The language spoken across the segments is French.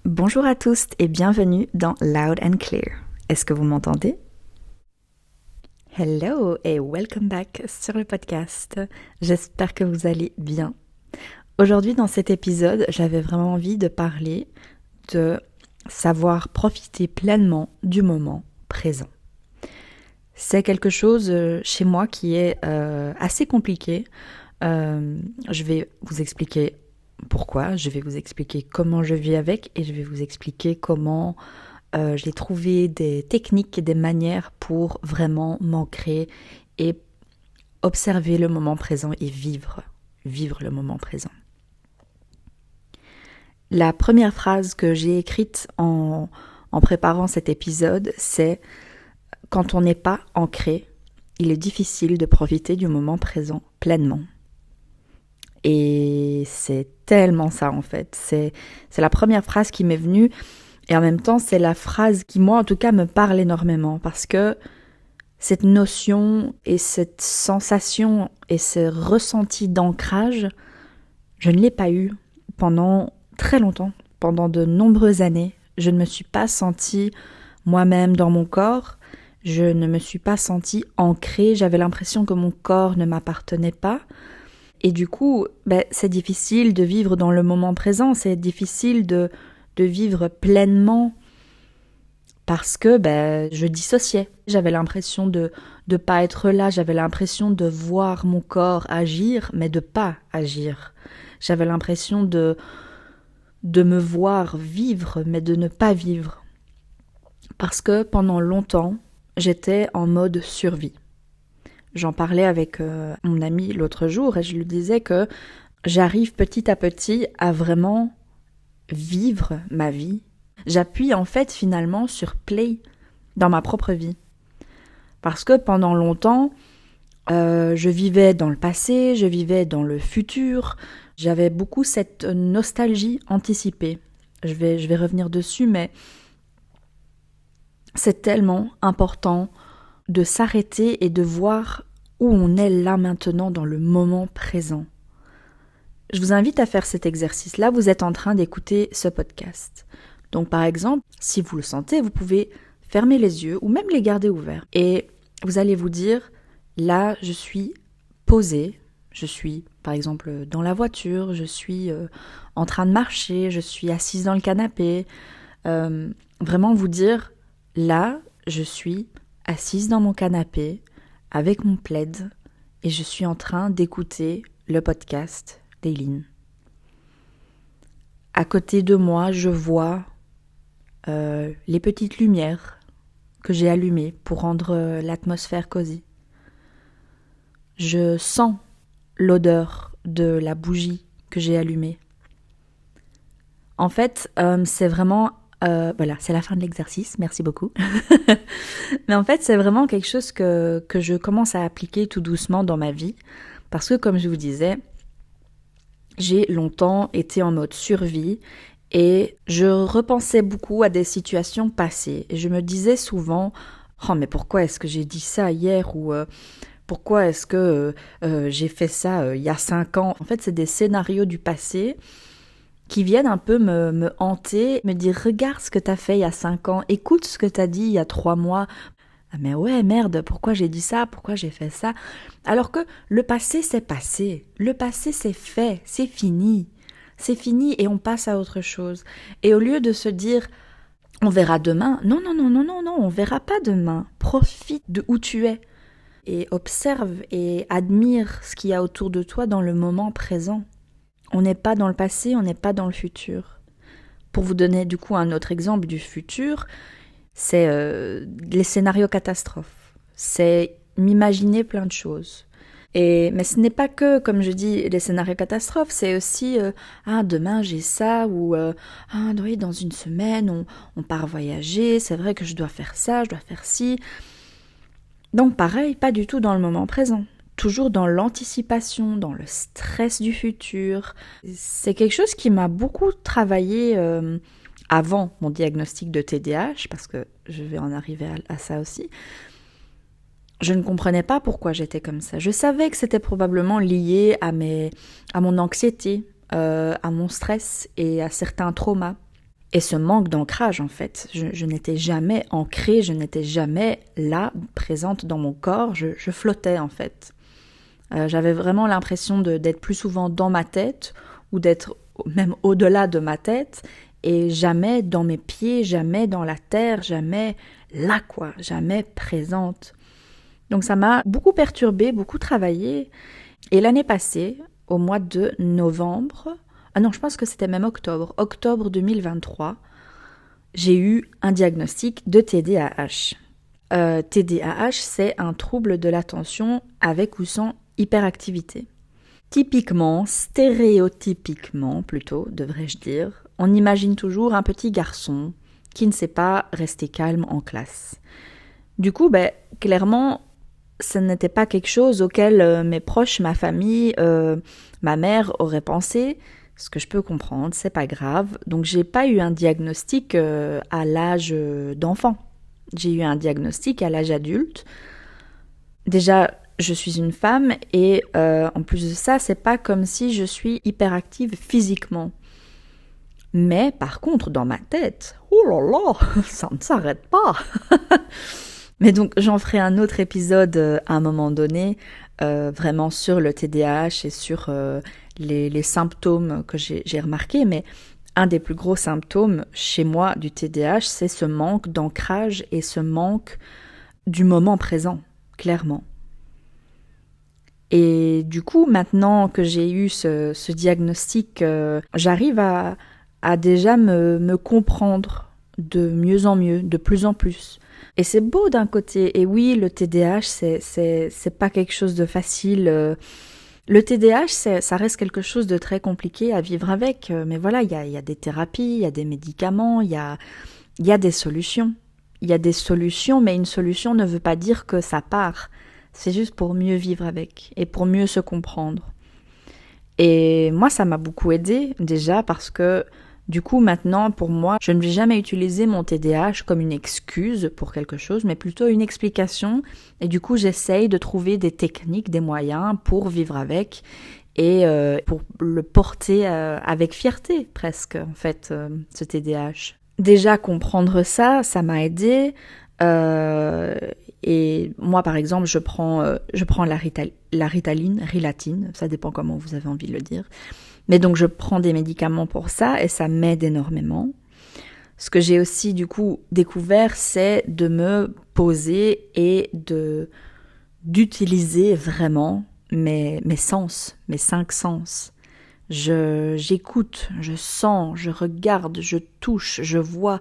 Bonjour à tous et bienvenue dans Loud and Clear. Est-ce que vous m'entendez? Hello et welcome back sur le podcast. J'espère que vous allez bien. Aujourd'hui dans cet épisode, j'avais vraiment envie de parler de savoir profiter pleinement du moment présent. C'est quelque chose chez moi qui est assez compliqué. Je vais vous expliquer pourquoi, je vais vous expliquer comment je vis avec et je vais vous expliquer comment j'ai trouvé des techniques et des manières pour vraiment m'ancrer et observer le moment présent et vivre le moment présent. La première phrase que j'ai écrite en préparant cet épisode, c'est « Quand on n'est pas ancré, il est difficile de profiter du moment présent pleinement ». Et c'est tellement ça en fait, c'est la première phrase qui m'est venue et en même temps c'est la phrase qui moi en tout cas me parle énormément parce que cette notion et cette sensation et ce ressenti d'ancrage, je ne l'ai pas eu pendant très longtemps, pendant de nombreuses années. Je ne me suis pas sentie moi-même dans mon corps, je ne me suis pas sentie ancrée, j'avais l'impression que mon corps ne m'appartenait pas. Et du coup, c'est difficile de vivre dans le moment présent, c'est difficile de vivre pleinement parce que je dissociais. J'avais l'impression de ne pas être là, j'avais l'impression de voir mon corps agir, mais de pas agir. J'avais l'impression de me voir vivre, mais de ne pas vivre. Parce que pendant longtemps, j'étais en mode survie. J'en parlais avec mon ami l'autre jour et je lui disais que j'arrive petit à petit à vraiment vivre ma vie. J'appuie en fait finalement sur play dans ma propre vie. Parce que pendant longtemps, je vivais dans le passé, je vivais dans le futur. J'avais beaucoup cette nostalgie anticipée. Je vais revenir dessus, mais c'est tellement important de s'arrêter et de voir où on est là maintenant dans le moment présent. Je vous invite à faire cet exercice-là, vous êtes en train d'écouter ce podcast. Donc par exemple, si vous le sentez, vous pouvez fermer les yeux ou même les garder ouverts. Et vous allez vous dire, là je suis posée, je suis par exemple dans la voiture, je suis en train de marcher, je suis assise dans le canapé. Vraiment vous dire, là je suis assise dans mon canapé avec mon plaid et je suis en train d'écouter le podcast d'Eileen. À côté de moi, je vois les petites lumières que j'ai allumées pour rendre l'atmosphère cosy. Je sens l'odeur de la bougie que j'ai allumée. En fait, c'est vraiment voilà, c'est la fin de l'exercice, merci beaucoup. Mais en fait, c'est vraiment quelque chose que je commence à appliquer tout doucement dans ma vie. Parce que, comme je vous disais, j'ai longtemps été en mode survie et je repensais beaucoup à des situations passées. Et je me disais souvent, oh mais pourquoi est-ce que j'ai dit ça hier ou pourquoi est-ce que j'ai fait ça il y a 5 ans. En fait, c'est des scénarios du passé qui viennent un peu me hanter, me dire « Regarde ce que t'as fait il y a 5 ans, écoute ce que t'as dit il y a 3 mois. » Ah mais ouais, merde, pourquoi j'ai dit ça, pourquoi j'ai fait ça? Alors que le passé, c'est passé. Le passé, c'est fait, c'est fini. C'est fini et on passe à autre chose. Et au lieu de se dire « On verra demain », non, on verra pas demain. Profite de où tu es et observe et admire ce qu'il y a autour de toi dans le moment présent. On n'est pas dans le passé, on n'est pas dans le futur. Pour vous donner du coup un autre exemple du futur, c'est les scénarios catastrophes. C'est m'imaginer plein de choses. Mais ce n'est pas que, comme je dis, les scénarios catastrophes, c'est aussi demain j'ai ça, ou oui, dans une semaine on part voyager, c'est vrai que je dois faire ça, je dois faire ci. Donc pareil, pas du tout dans le moment présent. Toujours dans l'anticipation, dans le stress du futur. C'est quelque chose qui m'a beaucoup travaillé avant mon diagnostic de TDAH, parce que je vais en arriver à ça aussi. Je ne comprenais pas pourquoi j'étais comme ça. Je savais que c'était probablement lié à mon anxiété, à mon stress et à certains traumas. Et ce manque d'ancrage, en fait, je n'étais jamais ancrée, je n'étais jamais là, présente dans mon corps, je flottais en fait. J'avais vraiment l'impression d'être plus souvent dans ma tête ou d'être même au-delà de ma tête et jamais dans mes pieds, jamais dans la terre, jamais là quoi, jamais présente. Donc ça m'a beaucoup perturbée, beaucoup travaillé. Et l'année passée, au mois de novembre, ah non, je pense que c'était même octobre 2023, j'ai eu un diagnostic de TDAH. TDAH, c'est un trouble de l'attention avec ou sans hyperactivité. Typiquement, stéréotypiquement plutôt, devrais-je dire, on imagine toujours un petit garçon qui ne sait pas rester calme en classe. Du coup, clairement, ce n'était pas quelque chose auquel mes proches, ma famille, ma mère auraient pensé, ce que je peux comprendre, c'est pas grave. Donc j'ai pas eu un diagnostic à l'âge d'enfant. J'ai eu un diagnostic à l'âge adulte. Déjà, je suis une femme et en plus de ça, c'est pas comme si je suis hyperactive physiquement. Mais par contre, dans ma tête, oh là là, ça ne s'arrête pas. Mais donc, j'en ferai un autre épisode à un moment donné, vraiment sur le TDAH et sur les symptômes que j'ai remarqués. Mais un des plus gros symptômes chez moi du TDAH, c'est ce manque d'ancrage et ce manque du moment présent, clairement. Et du coup, maintenant que j'ai eu ce diagnostic, j'arrive à déjà me comprendre de mieux en mieux, de plus en plus. Et c'est beau d'un côté. Et oui, le TDAH, c'est pas quelque chose de facile. Le TDAH, ça reste quelque chose de très compliqué à vivre avec. Mais voilà, il y a des thérapies, il y a des médicaments, il y a des solutions. Il y a des solutions, mais une solution ne veut pas dire que ça part. C'est juste pour mieux vivre avec et pour mieux se comprendre. Et moi, ça m'a beaucoup aidée déjà parce que du coup, maintenant, pour moi, je ne vais jamais utiliser mon TDAH comme une excuse pour quelque chose, mais plutôt une explication. Et du coup, j'essaye de trouver des techniques, des moyens pour vivre avec et pour le porter avec fierté presque, en fait, ce TDAH. Déjà, comprendre ça, ça m'a aidée. Et moi, par exemple, je prends la Rilatine, ça dépend comment vous avez envie de le dire. Mais donc, je prends des médicaments pour ça et ça m'aide énormément. Ce que j'ai aussi, du coup, découvert, c'est de me poser et d'utiliser vraiment mes sens, mes 5 sens. J'écoute, je sens, je regarde, je touche, je vois.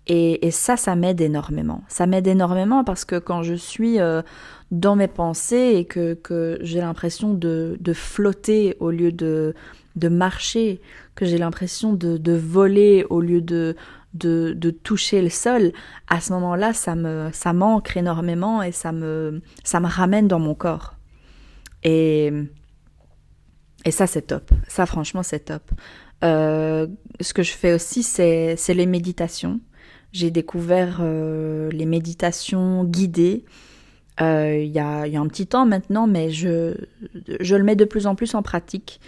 Et ça m'aide énormément. Ça m'aide énormément parce que quand je suis dans mes pensées et que j'ai l'impression de flotter au lieu de marcher, que j'ai l'impression de voler au lieu de toucher le sol, à ce moment-là, ça m'ancre énormément et ça me ramène dans mon corps. Et ça, c'est top. Ça, franchement, c'est top. Ce que je fais aussi, c'est les méditations. J'ai découvert les méditations guidées il y a un petit temps maintenant, mais je le mets de plus en plus en pratique.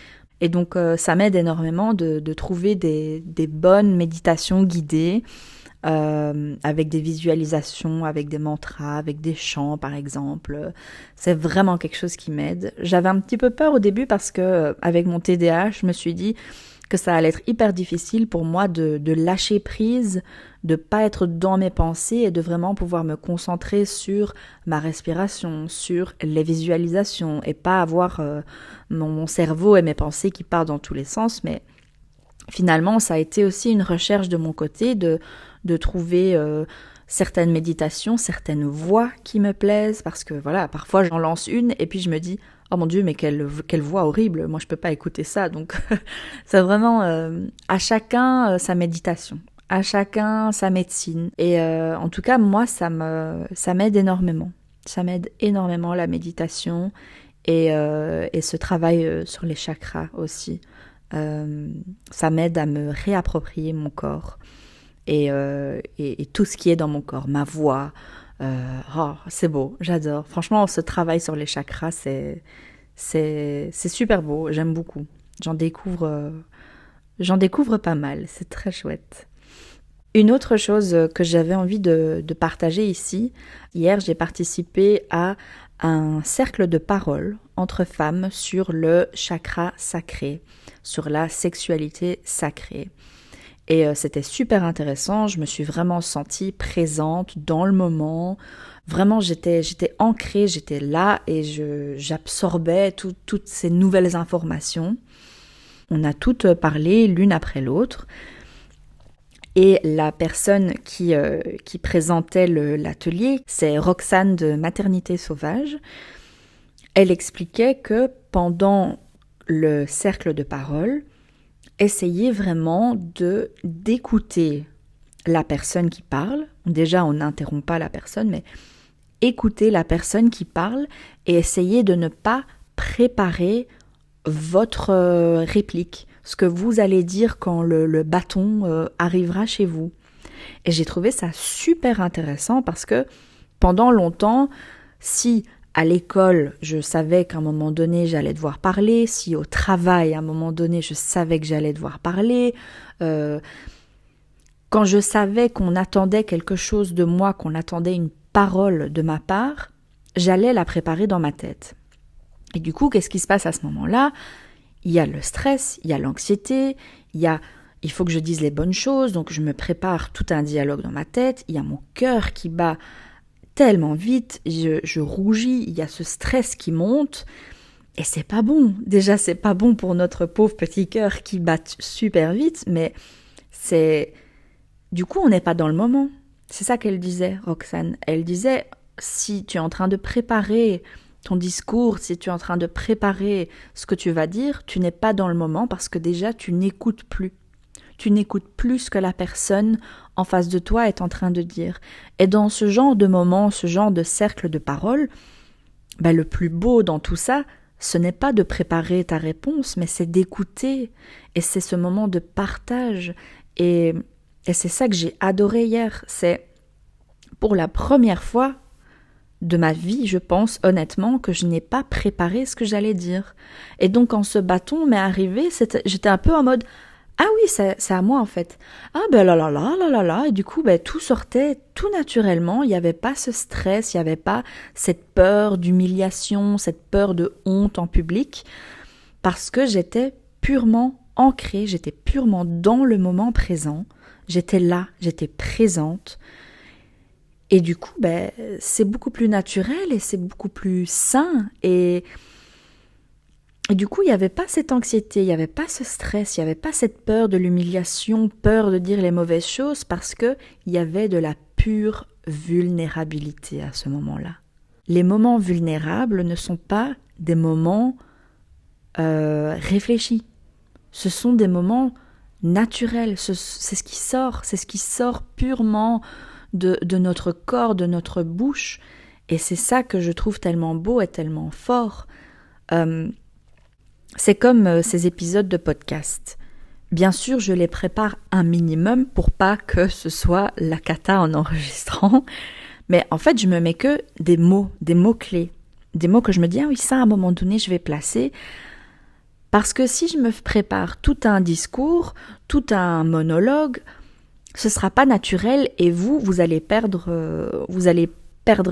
Et donc, ça m'aide énormément de trouver des bonnes méditations guidées avec des visualisations, avec des mantras, avec des chants, par exemple. C'est vraiment quelque chose qui m'aide. J'avais un petit peu peur au début parce que, avec mon TDAH, je me suis dit que ça allait être hyper difficile pour moi de lâcher prise, de pas être dans mes pensées et de vraiment pouvoir me concentrer sur ma respiration, sur les visualisations et pas avoir mon cerveau et mes pensées qui partent dans tous les sens. Mais finalement, ça a été aussi une recherche de mon côté de trouver certaines méditations, certaines voix qui me plaisent parce que voilà, parfois j'en lance une et puis je me dis oh mon Dieu, mais quelle voix horrible, moi je peux pas écouter ça. Donc c'est vraiment à chacun sa méditation, à chacun sa médecine. Et en tout cas, moi ça m'aide énormément. Ça m'aide énormément la méditation et ce travail sur les chakras aussi. Ça m'aide à me réapproprier mon corps et tout ce qui est dans mon corps, ma voix. C'est beau, j'adore. Franchement, ce travail sur les chakras, c'est super beau, j'aime beaucoup. J'en découvre pas mal, c'est très chouette. Une autre chose que j'avais envie de partager ici, hier j'ai participé à un cercle de parole entre femmes sur le chakra sacré, sur la sexualité sacrée. Et c'était super intéressant, je me suis vraiment sentie présente dans le moment. Vraiment, j'étais ancrée, j'étais là et j'absorbais toutes ces nouvelles informations. On a toutes parlé l'une après l'autre. Et la personne qui présentait l'atelier, c'est Roxane de Maternité Sauvage. Elle expliquait que pendant le cercle de parole, essayez vraiment d'écouter la personne qui parle. Déjà, on n'interrompt pas la personne, mais écoutez la personne qui parle et essayez de ne pas préparer votre réplique, ce que vous allez dire quand le bâton arrivera chez vous. Et j'ai trouvé ça super intéressant parce que pendant longtemps, si à l'école, je savais qu'à un moment donné, j'allais devoir parler, si au travail, à un moment donné, je savais que j'allais devoir parler, quand je savais qu'on attendait quelque chose de moi, qu'on attendait une parole de ma part, j'allais la préparer dans ma tête. Et du coup, qu'est-ce qui se passe à ce moment-là ? Il y a le stress, il y a l'anxiété, il faut que je dise les bonnes choses, donc je me prépare tout un dialogue dans ma tête, il y a mon cœur qui bat tellement vite, je rougis, il y a ce stress qui monte, et c'est pas bon. Déjà, c'est pas bon pour notre pauvre petit cœur qui bat super vite, mais du coup, on n'est pas dans le moment. C'est ça qu'elle disait, Roxane. Elle disait, si tu es en train de préparer ton discours, si tu es en train de préparer ce que tu vas dire, tu n'es pas dans le moment parce que déjà, tu n'écoutes plus. Tu n'écoutes plus ce que la personne en face de toi est en train de dire. Et dans ce genre de moment, ce genre de cercle de parole, le plus beau dans tout ça, ce n'est pas de préparer ta réponse, mais c'est d'écouter. Et c'est ce moment de partage. Et c'est ça que j'ai adoré hier. C'est pour la première fois de ma vie, je pense honnêtement, que je n'ai pas préparé ce que j'allais dire. Et donc quand ce bâton m'est arrivé, j'étais un peu en mode « Ah oui, c'est à moi en fait. Ah là là là là là là. » Et du coup, tout sortait tout naturellement. Il n'y avait pas ce stress, il n'y avait pas cette peur d'humiliation, cette peur de honte en public, parce que j'étais purement ancrée, j'étais purement dans le moment présent. J'étais là, j'étais présente. Et du coup, c'est beaucoup plus naturel et c'est beaucoup plus sain. Et du coup, il n'y avait pas cette anxiété, il n'y avait pas ce stress, il n'y avait pas cette peur de l'humiliation, peur de dire les mauvaises choses, parce qu'il y avait de la pure vulnérabilité à ce moment-là. Les moments vulnérables ne sont pas des moments réfléchis. Ce sont des moments naturels, c'est ce qui sort purement de notre corps, de notre bouche. Et c'est ça que je trouve tellement beau et tellement fort. C'est comme ces épisodes de podcast. Bien sûr, je les prépare un minimum pour pas que ce soit la cata en enregistrant. Mais en fait, je me mets que des mots-clés. Des mots que je me dis, ah oui, ça, à un moment donné, je vais placer. Parce que si je me prépare tout un discours, tout un monologue, ce sera pas naturel et vous allez perdre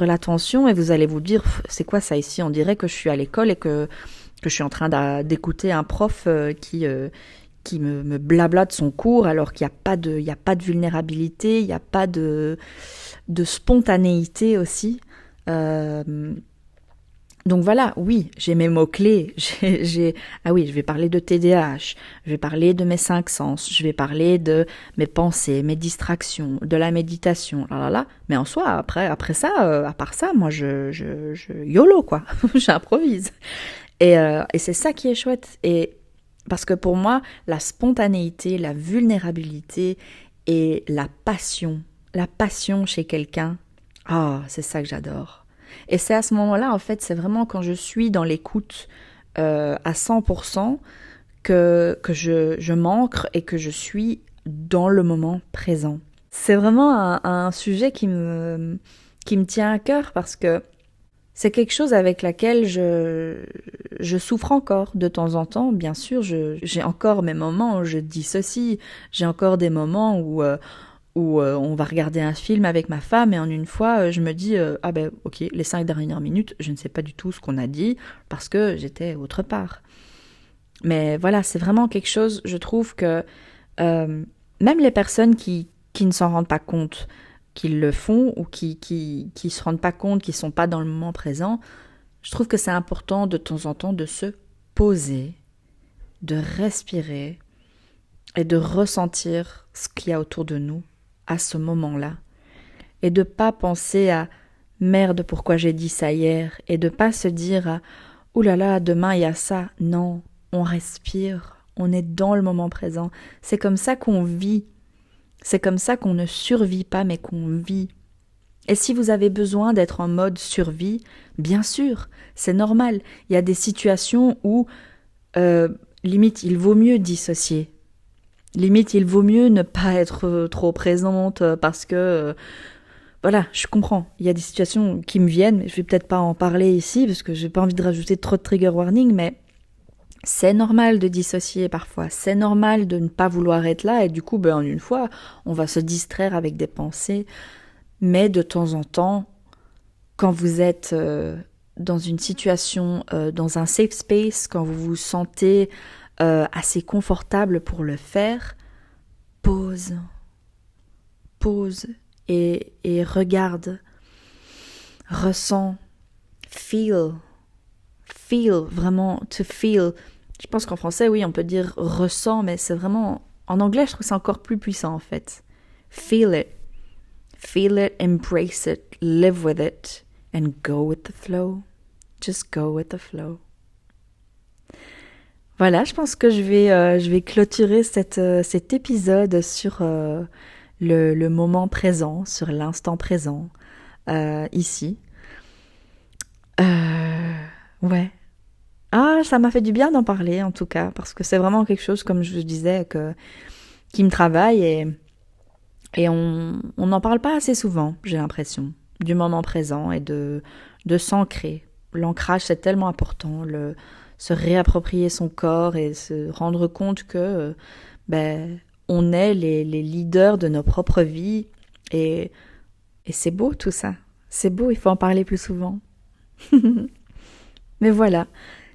l'attention et vous allez vous dire, c'est quoi ça ici ? On dirait que je suis à l'école et que je suis en train d'écouter un prof qui me blabla de son cours alors qu'il n'y a pas de vulnérabilité, il n'y a pas de spontanéité aussi. Donc voilà, oui, j'ai mes mots-clés. Ah oui, je vais parler de TDAH, je vais parler de mes 5 sens, je vais parler de mes pensées, mes distractions, de la méditation, Mais en soi, après ça, à part ça, moi, je YOLO, quoi. J'improvise. Et c'est ça qui est chouette. Et parce que pour moi, la spontanéité, la vulnérabilité et la passion chez quelqu'un, c'est ça que j'adore. Et c'est à ce moment-là, en fait, c'est vraiment quand je suis dans l'écoute à 100% que je m'ancre et que je suis dans le moment présent. C'est vraiment un sujet qui me tient à cœur parce que c'est quelque chose avec laquelle je souffre encore de temps en temps. Bien sûr, j'ai encore mes moments où je dissocie, j'ai encore des moments où où on va regarder un film avec ma femme et en une fois, je me dis ah ben ok, les 5 dernières minutes, je ne sais pas du tout ce qu'on a dit parce que j'étais autre part. Mais voilà, c'est vraiment quelque chose, je trouve que même les personnes qui ne s'en rendent pas compte qu'ils le font ou qui se rendent pas compte qu'ils sont pas dans le moment présent, je trouve que c'est important de temps en temps de se poser, de respirer et de ressentir ce qu'il y a autour de nous à ce moment-là. Et de pas penser à merde, pourquoi j'ai dit ça hier, et de pas se dire ouh là là, demain il y a ça. Non, on respire, on est dans le moment présent. C'est comme ça qu'on vit. C'est comme ça qu'on ne survit pas, mais qu'on vit. Et si vous avez besoin d'être en mode survie, bien sûr, c'est normal. Il y a des situations où, limite, il vaut mieux dissocier. Limite, il vaut mieux ne pas être trop présente parce que, voilà, je comprends. Il y a des situations qui me viennent, mais je vais peut-être pas en parler ici parce que j'ai pas envie de rajouter trop de trigger warning, mais c'est normal de dissocier parfois. C'est normal de ne pas vouloir être là et du coup, en une fois, on va se distraire avec des pensées. Mais de temps en temps, quand vous êtes dans une situation, dans un safe space, quand vous vous sentez assez confortable pour le faire, pause et regarde, ressens, feel, vraiment, to feel. Je pense qu'en français, oui, on peut dire ressens, mais c'est vraiment, en anglais, je trouve que c'est encore plus puissant en fait. Feel it. Feel it, embrace it, live with it, and go with the flow. Just go with the flow. Voilà, je pense que je vais clôturer cet épisode sur le moment présent, sur l'instant présent, ici. Ouais. Ah, ça m'a fait du bien d'en parler, en tout cas, parce que c'est vraiment quelque chose, comme je vous disais, qui me travaille et on n'en parle pas assez souvent, j'ai l'impression, du moment présent et de s'ancrer. L'ancrage, c'est tellement important, se réapproprier son corps et se rendre compte que on est les leaders de nos propres vies et c'est beau tout ça. C'est beau, il faut en parler plus souvent. Mais voilà,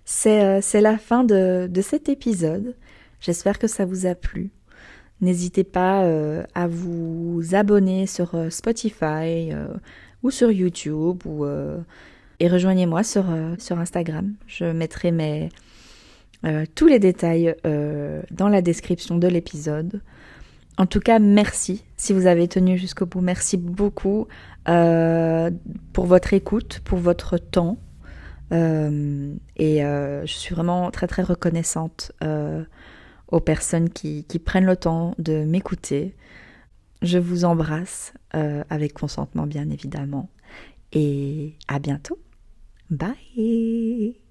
c'est la fin de cet épisode. J'espère que ça vous a plu. N'hésitez pas à vous abonner sur Spotify ou sur YouTube et rejoignez-moi sur Instagram. Je mettrai tous les détails dans la description de l'épisode. En tout cas, merci si vous avez tenu jusqu'au bout. Merci beaucoup pour votre écoute, pour votre temps. Et je suis vraiment très très reconnaissante aux personnes qui prennent le temps de m'écouter. Je vous embrasse avec consentement bien évidemment et à bientôt. Bye.